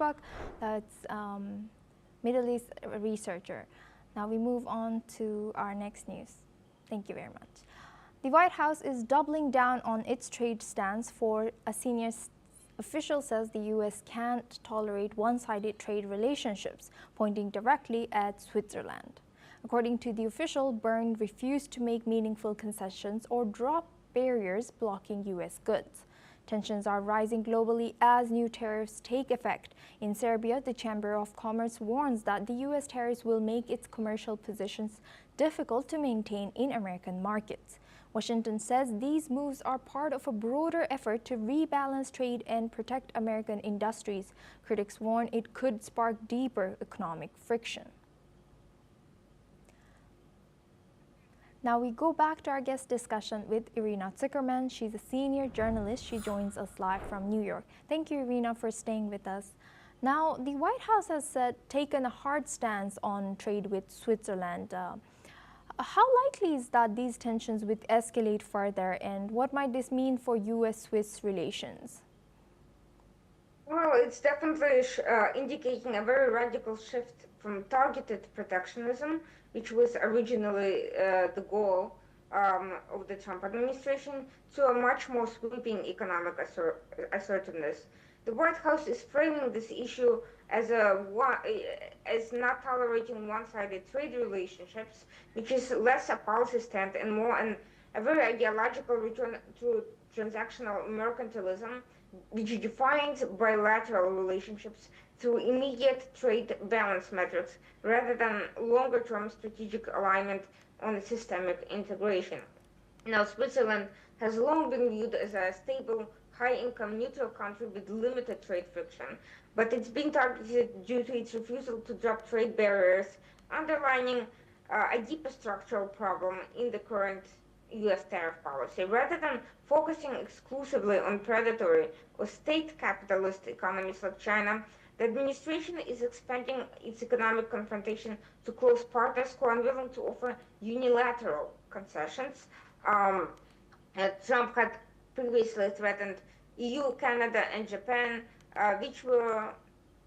Ishbak, that's Middle East researcher. Now we move on to our next news. Thank you very much. The White House is doubling down on its trade stance. For a senior official says the U.S. can't tolerate one-sided trade relationships, pointing directly at Switzerland. According to the official, Bern refused to make meaningful concessions or drop barriers blocking U.S. goods. Tensions are rising globally as new tariffs take effect. In Serbia, the Chamber of Commerce warns that the U.S. tariffs will make its commercial positions difficult to maintain in American markets. Washington says these moves are part of a broader effort to rebalance trade and protect American industries. Critics warn it could spark deeper economic friction. Now we go back to our guest discussion with Irina Zuckerman. She's a senior journalist. She joins us live from New York. Thank you, Irina, for staying with us. Now, the White House has taken a hard stance on trade with Switzerland. How likely is that these tensions would escalate further, and what might this mean for U.S.-Swiss relations? Well, it's definitely indicating a very radical shift from targeted protectionism, which was originally the goal of the Trump administration, to a much more sweeping economic assertiveness. The White House is framing this issue as not tolerating one-sided trade relationships, which is less a policy stand and more a very ideological return to transactional mercantilism, which defines bilateral relationships through immediate trade balance metrics rather than longer-term strategic alignment on systemic integration. Now, Switzerland has long been viewed as a stable, high-income neutral country with limited trade friction, but it's been targeted due to its refusal to drop trade barriers, underlining a deeper structural problem in the current U.S. tariff policy. Rather than focusing exclusively on predatory or state capitalist economies like China, the administration is expanding its economic confrontation to close partners who are unwilling to offer unilateral concessions. Trump had previously threatened EU, Canada, and Japan, which were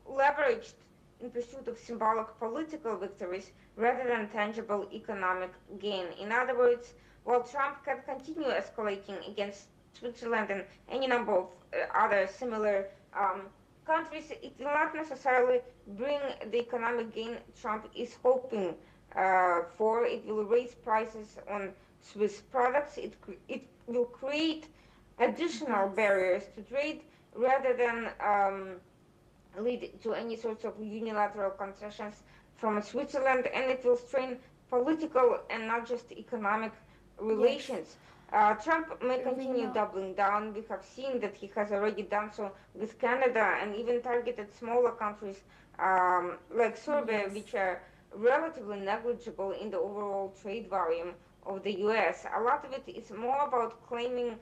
leveraged in pursuit of symbolic political victories rather than tangible economic gain. In other words, while Trump can continue escalating against Switzerland and any number of other similar countries, it will not necessarily bring the economic gain Trump is hoping for. It will raise prices on Swiss products. It will create additional barriers to trade rather than lead to any sorts of unilateral concessions from Switzerland, and it will strain political and not just economic relations. Trump may continue doubling down. We have seen that he has already done so with Canada and even targeted smaller countries like Serbia, which are relatively negligible in the overall trade volume of the U.S. A lot of it is more about claiming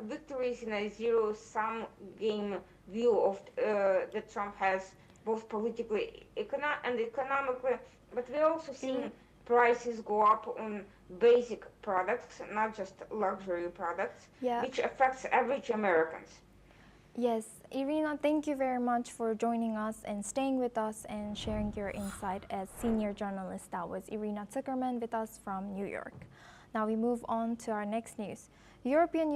victories in a zero-sum game view of that Trump has, both politically and economically, but we're also seeing prices go up on basic products, not just luxury products, which affects average Americans. Yes, Irina, thank you very much for joining us and staying with us and sharing your insight as senior journalist. That was Irina Zuckerman with us from New York. Now we move on to our next news. European Union